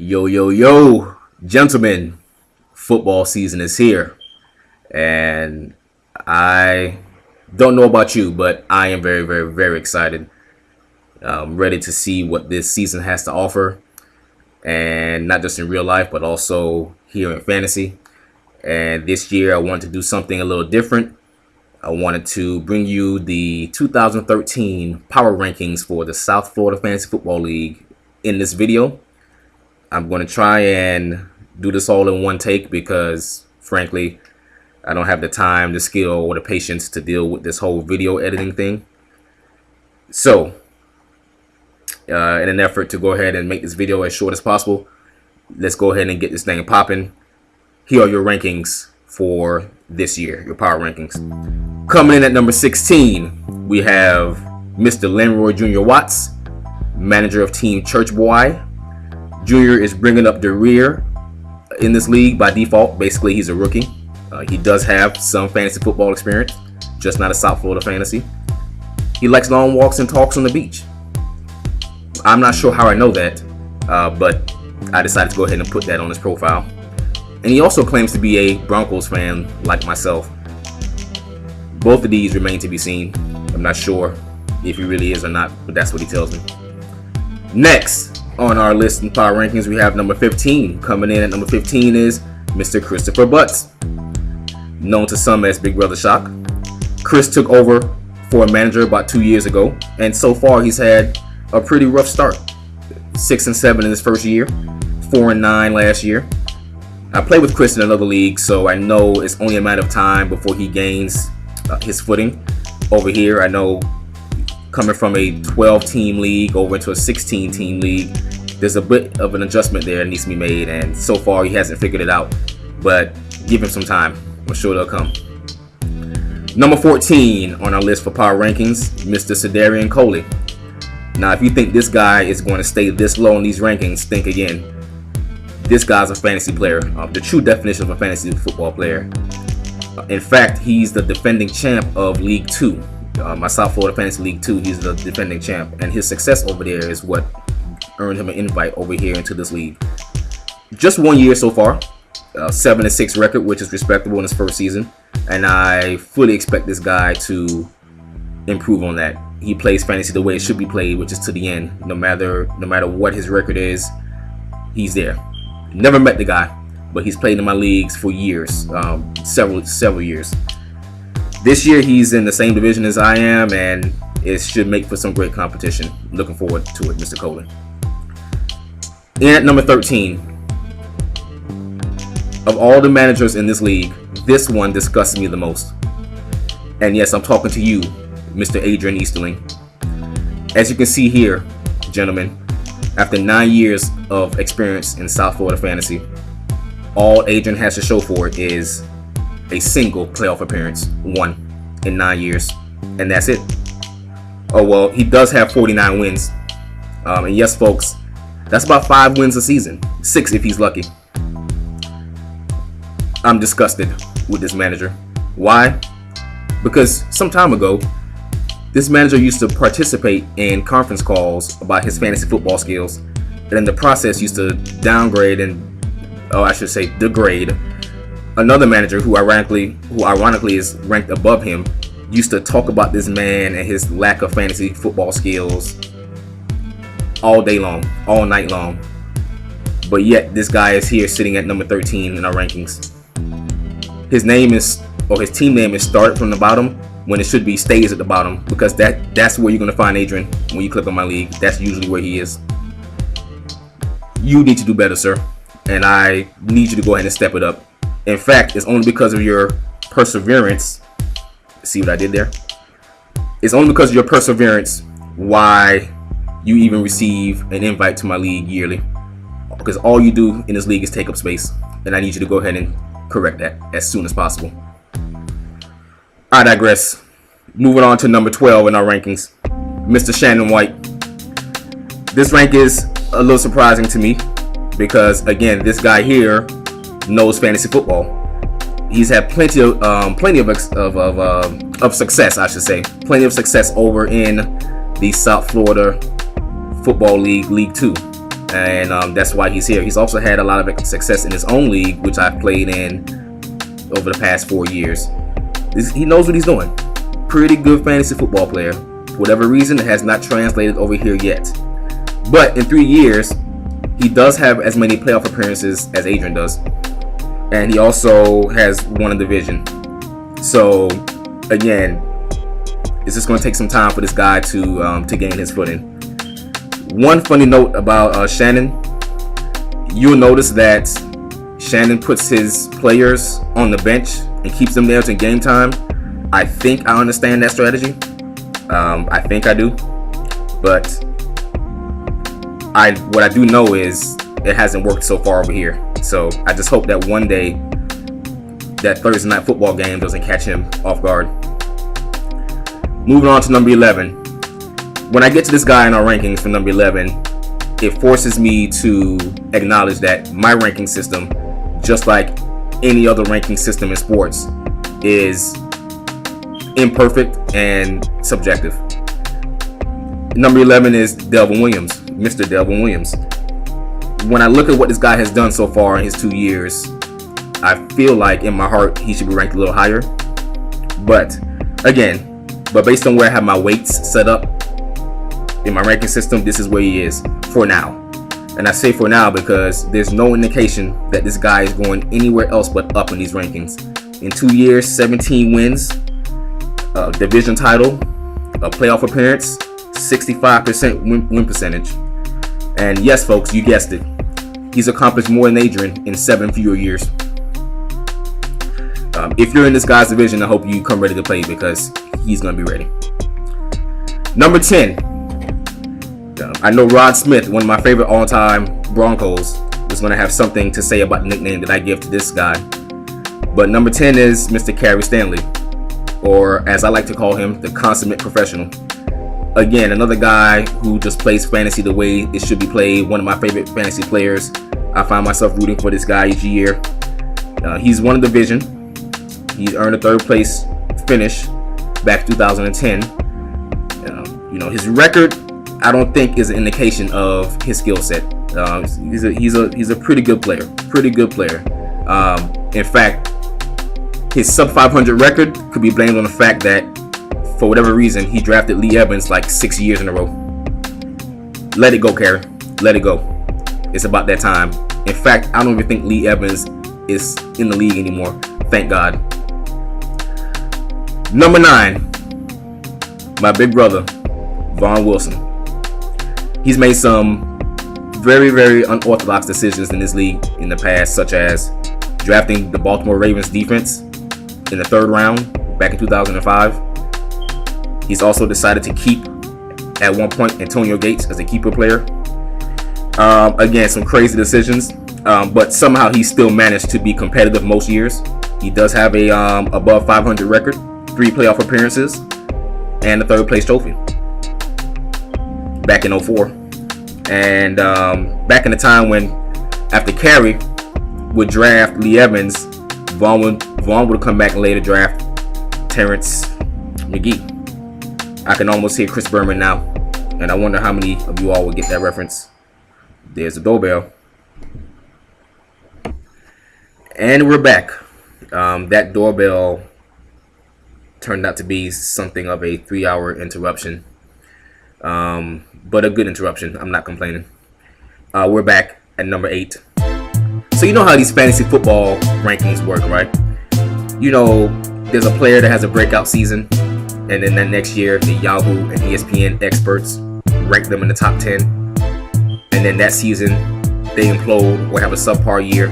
Yo, yo, yo, gentlemen, football season is here. And I don't know about you, but I am very, very, very excited. I'm ready to see what this season has to offer. And not just in real life, but also here in fantasy. And this year, I wanted to do something a little different. I wanted to bring you the 2013 power rankings for the South Florida Fantasy Football League in this video. I'm going to try and do this all in one take because, frankly, I don't have the time, the skill, or the patience to deal with this whole video editing thing. So, in an effort to go ahead and make this video as short as possible, let's go ahead and get this thing popping. Here are your rankings for this year, your power rankings. Coming in at number 16, we have Mr. Lenroy Jr. Watts, manager of Team Church Boy. Junior is bringing up the rear in this league by default. Basically, he's a rookie. He does have some fantasy football experience, just not a South Florida fantasy. He likes long walks and talks on the beach. I'm not sure how I know that, but I decided to go ahead and put that on his profile. And he also claims to be a Broncos fan like myself. Both of these remain to be seen. I'm not sure if he really is or not, but that's what he tells me. Next on our list in power rankings, we have number 15. Coming in at number 15 is Mr. Christopher Butts, known to some as Big Brother Shock. Chris took over for a manager about 2 years ago, and so far he's had a pretty rough start. 6-7 in his first year, 4-9 last year. I play with Chris in another league, so I know it's only a matter of time before he gains his footing. Over here, I know coming from a 12-team league over into a 16-team league, there's a bit of an adjustment there that needs to be made, and so far he hasn't figured it out. But give him some time. I'm sure they'll come. Number 14 on our list for power rankings, Mr. Sedarian Coley. Now, if you think this guy is going to stay this low in these rankings, think again. This guy's a fantasy player, the true definition of a fantasy football player. In fact, he's the defending champ of League 2. My South Florida Fantasy League 2, he's the defending champ. And his success over there is what earned him an invite over here into this league. Just 1 year so far, 7-6 record, which is respectable in his first season. And I fully expect this guy to improve on that. He plays fantasy the way it should be played, which is to the end. No matter what his record is, he's there. Never met the guy, but he's played in my leagues for years, several years. This year he's in the same division as I am, and it should make for some great competition. Looking forward to it, Mr. Coley. And at number 13, of all the managers in this league, this one disgusts me the most. And yes, I'm talking to you, Mr. Adrian Easterling. As you can see here, gentlemen, after 9 years of experience in South Florida fantasy, all Adrian has to show for it is a single playoff appearance, 1 in 9 years, and that's it. Oh well, he does have 49 wins, and yes, folks, that's about 5 wins a season, 6 if he's lucky. I'm disgusted with this manager. Why? Because some time ago, this manager used to participate in conference calls about his fantasy football skills, and in the process used to downgrade degrade another manager who ironically is ranked above him. Used to talk about this man and his lack of fantasy football skills all day long, all night long. But yet this guy is here sitting at number 13 in our rankings. His team name is Start from the Bottom, when it should be Stays at the Bottom, because that's where you're going to find Adrian when you click on my league. That's usually where he is. You need to do better, sir, and I need you to go ahead and step it up. In fact, it's only because of your perseverance. See what I did there? It's only because of your perseverance why you even receive an invite to my league yearly, because all you do in this league is take up space, and I need you to go ahead and correct that as soon as possible. I digress. Moving on to number 12 in our rankings, Mr. Shannon White. This rank is a little surprising to me because, again, this guy here knows fantasy football. He's had plenty of success, I should say. Plenty of success over in the South Florida Football League, League 2. and that's why he's here. He's also had a lot of success in his own league, which I've played in over the past 4 years. He knows what he's doing. Pretty good fantasy football player. For whatever reason, it has not translated over here yet. But in 3 years, he does have as many playoff appearances as Adrian does. And he also has won a division. So, again, it's just going to take some time for this guy to gain his footing. One funny note about Shannon, you'll notice that Shannon puts his players on the bench and keeps them there to game time. I think I understand that strategy. I think I do. But what I do know is it hasn't worked so far over here. So I just hope that one day that Thursday night football game doesn't catch him off guard. Moving on to number 11. When I get to this guy in our rankings for number 11, it forces me to acknowledge that my ranking system, just like any other ranking system in sports, is imperfect and subjective. Number 11 is Delvin Williams, Mr. Delvin Williams. When I look at what this guy has done so far in his 2 years, I feel like in my heart he should be ranked a little higher. But based on where I have my weights set up in my ranking system, this is where he is for now. And I say for now because there's no indication that this guy is going anywhere else but up in these rankings. In 2 years, 17 wins, a division title, a playoff appearance, 65% win percentage. And yes, folks, you guessed it. He's accomplished more than Adrian in 7 fewer years. If you're in this guy's division, I hope you come ready to play because he's going to be ready. Number 10. I know Rod Smith, one of my favorite all-time Broncos, is going to have something to say about the nickname that I give to this guy. But number 10 is Mr. Carey Stanley, or as I like to call him, the consummate professional. Again, another guy who just plays fantasy the way it should be played. One of my favorite fantasy players. I find myself rooting for this guy each year. He's won a division. He earned a 3rd place finish back in 2010. His record, I don't think, is an indication of his skill set. He's a pretty good player. In fact, his sub 500 record could be blamed on the fact that, for whatever reason, he drafted Lee Evans like 6 years in a row. Let it go, Carey. Let it go. It's about that time. In fact, I don't even think Lee Evans is in the league anymore. Thank God. Number 9. My big brother, Vaughn Wilson. He's made some very, very unorthodox decisions in this league in the past, such as drafting the Baltimore Ravens defense in the 3rd round back in 2005. He's also decided to keep, at one point, Antonio Gates as a keeper player. Again, some crazy decisions, but somehow he still managed to be competitive most years. He does have a above 500 record, 3 playoff appearances, and a 3rd place trophy back in 04. And back in the time when, after Carey would draft Lee Evans, Vaughn would come back and later draft Terrence McGee. I can almost hear Chris Berman now, and I wonder how many of you all would get that reference. There's the doorbell. And we're back. That doorbell turned out to be something of a 3-hour interruption. But a good interruption. I'm not complaining. We're back at number 8. So you know how these fantasy football rankings work, right? There's a player that has a breakout season, and then that next year, the Yahoo and ESPN experts rank them in the top 10. And then that season, they implode or have a subpar year.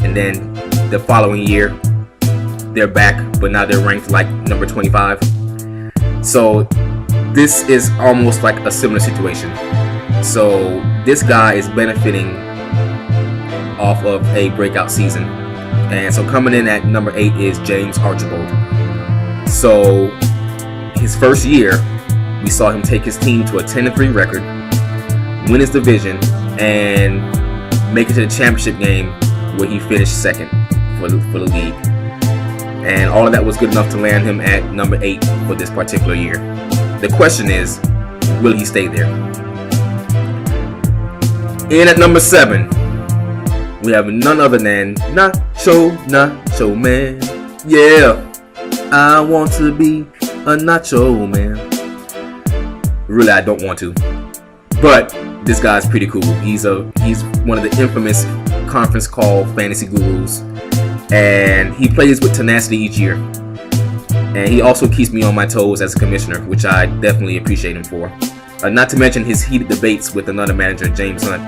And then the following year, they're back, but now they're ranked like number 25. So this is almost like a similar situation. So this guy is benefiting off of a breakout season. And so coming in at number 8 is James Archibald. So his first year, we saw him take his team to a 10-3 record, win his division, and make it to the championship game where he finished 2nd for the league. And all of that was good enough to land him at number 8 for this particular year. The question is, will he stay there? And at number 7, we have none other than Nacho Man. Yeah, I want to be a Nacho Man. Really, I don't want to, but this guy's pretty cool. He's one of the infamous conference call fantasy gurus, and he plays with tenacity each year. And he also keeps me on my toes as a commissioner, which I definitely appreciate him for. Not to mention his heated debates with another manager, James Hunt,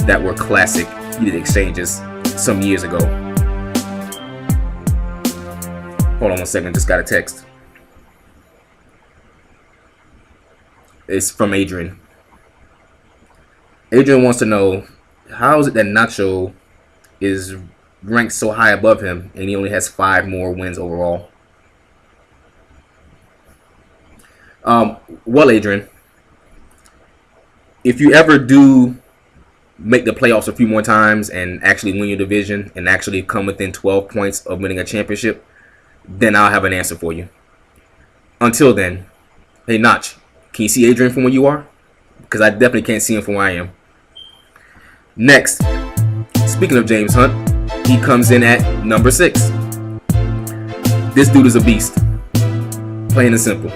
that were classic heated exchanges some years ago. Hold on one second, just got a text. It's from Adrian. Adrian wants to know, how is it that Nacho is ranked so high above him and he only has 5 more wins overall? Well, Adrian, if you ever do make the playoffs a few more times and actually win your division and actually come within 12 points of winning a championship, then I'll have an answer for you. Until then, hey Notch, can you see Adrian from where you are? Because I definitely can't see him from where I am. Next, speaking of James Hunt, he comes in at number 6. This dude is a beast, plain and simple.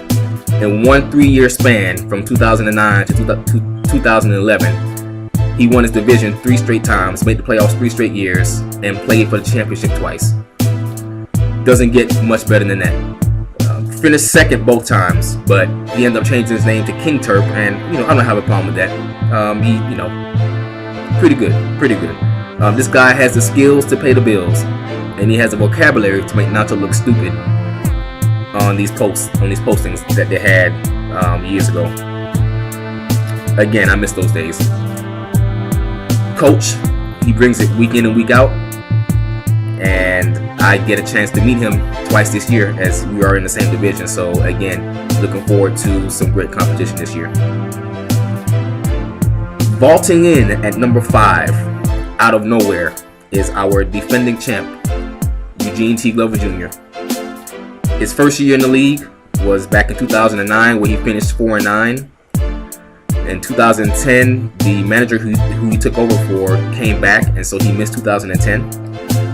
In one 3-year span from 2009 to 2011, he won his division 3 straight times, made the playoffs 3 straight years, and played for the championship twice. Doesn't get much better than that. Finished second both times, but he ended up changing his name to King Turp, and I don't have a problem with that. Pretty good. This guy has the skills to pay the bills, and he has the vocabulary to make Nacho look stupid on these postings that they had years ago. Again, I miss those days. Coach, he brings it week in and week out, and I get a chance to meet him twice this year as we are in the same division. So again, looking forward to some great competition this year. Vaulting in at number 5, out of nowhere, is our defending champ, Eugene T. Glover Jr. His first year in the league was back in 2009, where he finished 4-9. In 2010, the manager who he took over for came back, and so he missed 2010.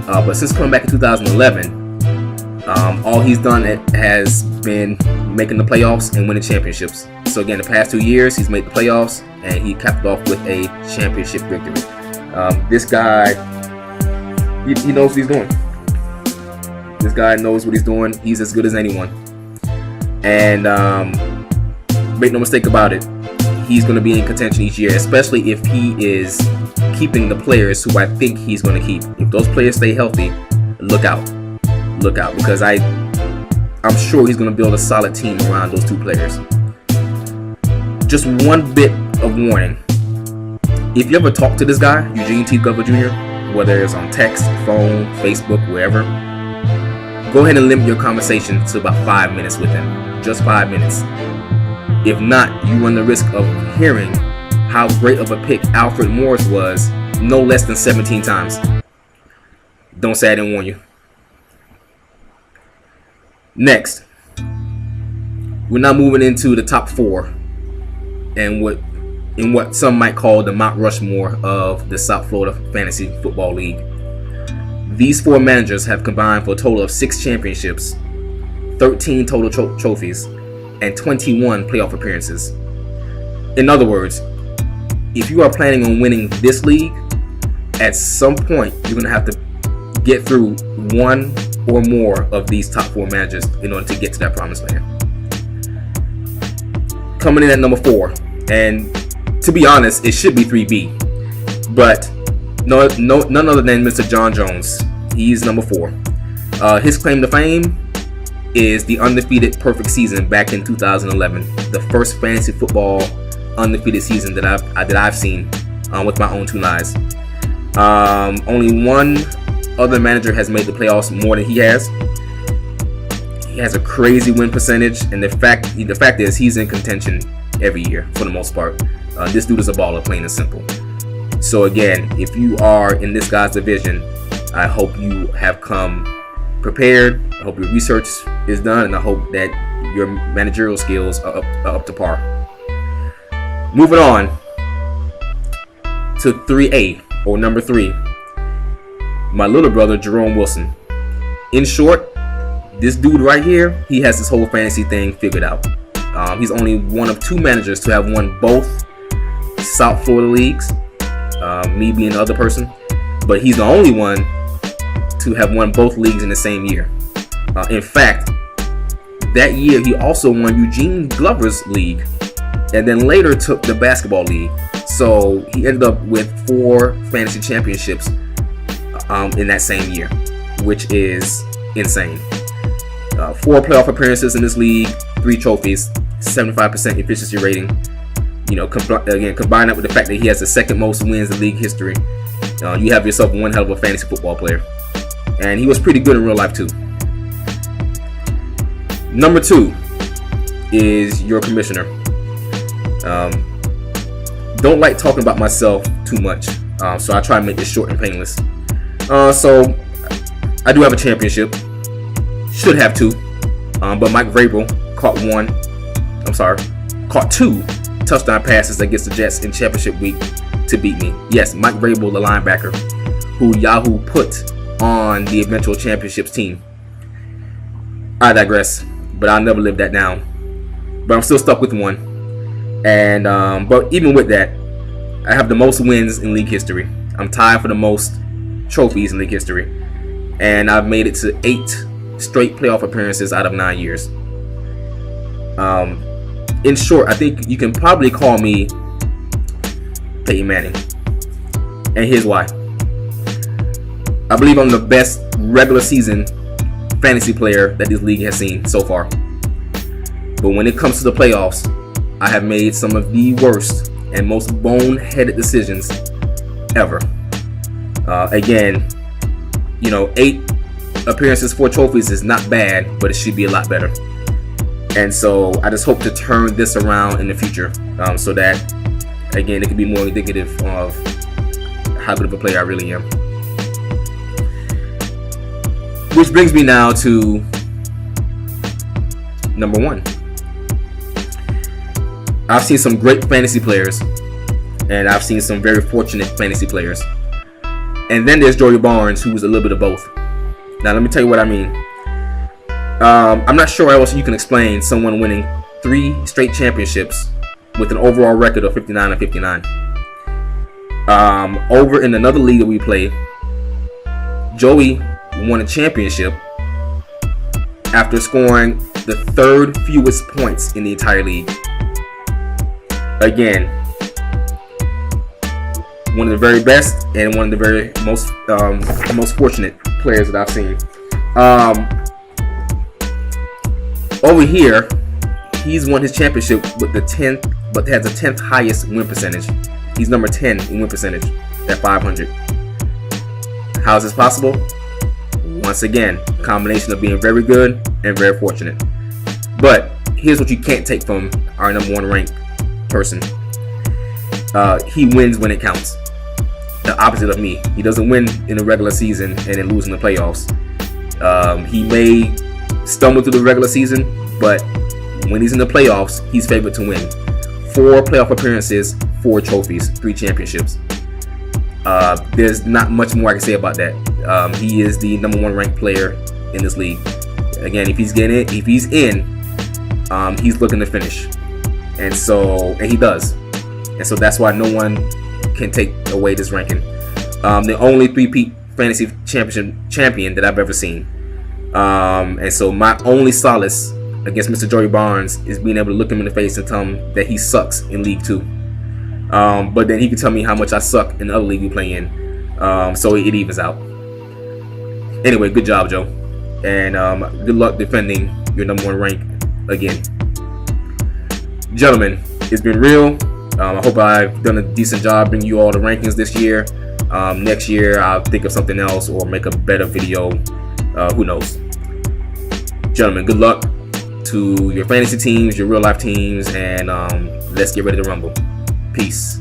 But since coming back in 2011, all he's done has been making the playoffs and winning championships. So again, the past 2 years, he's made the playoffs, and he capped off with a championship victory. This guy, he knows what he's doing. This guy knows what he's doing. He's as good as anyone. And make no mistake about it, he's going to be in contention each year, especially if he is keeping the players who I think he's going to keep. If those players stay healthy, look out. Look out, because I'm sure he's going to build a solid team around those 2 players. Just one bit of warning. If you ever talk to this guy, Eugene T. Glover Jr., whether it's on text, phone, Facebook, wherever, go ahead and limit your conversation to about 5 minutes with him. Just 5 minutes. If not, you run the risk of hearing how great of a pick Alfred Morris was no less than 17 times. Don't say I didn't warn you. Next, we're now moving into the top 4 and what some might call the Mount Rushmore of the South Florida Fantasy Football League. These 4 managers have combined for a total of 6 championships, 13 total trophies, and 21 playoff appearances. In other words, if you are planning on winning this league, at some point you're going to have to get through one or more of these top 4 managers in order to get to that promised land. Coming in at number 4, and to be honest, it should be 3B, but none other than Mr. John Jones. He's number 4. His claim to fame is the undefeated perfect season back in 2011, the first fantasy football undefeated season that I've seen with my own 2 eyes. Only one other manager has made the playoffs more than he has. He has a crazy win percentage, and the fact is he's in contention every year for the most part. This dude is a baller, plain and simple. So again, if you are in this guy's division, I hope you have come prepared. I hope your research is done, and I hope that your managerial skills are up to par. Moving on to 3A, or number 3, my little brother Jerome Wilson. In short, this dude right here, he has this whole fantasy thing figured out. He's only one of 2 managers to have won both South Florida leagues, me being the other person, but he's the only one to have won both leagues in the same year. In fact, that year he also won Eugene Glover's league, and then later took the basketball league. So he ended up with 4 fantasy championships in that same year, which is insane. 4 playoff appearances in this league, 3 trophies, 75% efficiency rating. You know, combine that with the fact that he has the 2nd most wins in league history. You have yourself one hell of a fantasy football player. And he was pretty good in real life too. Number 2 is your commissioner. Don't like talking about myself too much, so I try to make this short and painless. So I do have a championship. Should have 2, but Mike Vrabel caught 2 touchdown passes against the Jets in championship week to beat me. Yes, Mike Vrabel, the linebacker, who Yahoo put on the eventual championships team. I digress, but I'll never live that down. But I'm still stuck with 1. And but even with that, I have the most wins in league history. I'm tied for the most trophies in league history, and I've made it to 8 straight playoff appearances out of 9 years. In short, I think you can probably call me Peyton Manning, and here's why. I believe I'm the best regular season fantasy player that this league has seen so far. But when it comes to the playoffs, I have made some of the worst and most boneheaded decisions ever. Again, you know, 8 appearances, 4 trophies is not bad, but it should be a lot better. And so I just hope to turn this around in the future, so that, again, it can be more indicative of how good of a player I really am. Which brings me now to number 1. I've seen some great fantasy players, and I've seen some very fortunate fantasy players. And then there's Joey Barnes, who was a little bit of both. Now, let me tell you what I mean. I'm not sure how else you can explain someone winning 3 straight championships with an overall record of 59-59. Over in another league that we play, Joey won a championship after scoring the 3rd fewest points in the entire league. Again, one of the very best and one of the very most fortunate players that I've seen. Over here, he's won his championship with the 10th, but has the 10th highest win percentage. He's number 10 in win percentage at 500. How is this possible? Once again, combination of being very good and very fortunate. But here's what you can't take from our number 1 ranked person. He wins when it counts. The opposite of me. He doesn't win in the regular season and then lose in the playoffs. He may stumble through the regular season, but when he's in the playoffs, he's favored to win. 4 playoff appearances, 4 trophies, 3 championships. There's not much more I can say about that. He is the number 1 ranked player in this league. Again, if he's in, he's looking to finish, and he does, and so that's why no one can take away this ranking. The only 3-peat fantasy champion that I've ever seen. And so my only solace against Mr. Joey Barnes is being able to look him in the face and tell him that he sucks in League 2. But then he can tell me how much I suck in the other league we play in. So it evens out. Anyway, good job, Joe. And good luck defending your number 1 rank again. Gentlemen, it's been real. I hope I've done a decent job bringing you all the rankings this year. Next year, I'll think of something else or make a better video. Who knows? Gentlemen, good luck to your fantasy teams, your real life teams, and let's get ready to rumble. Peace.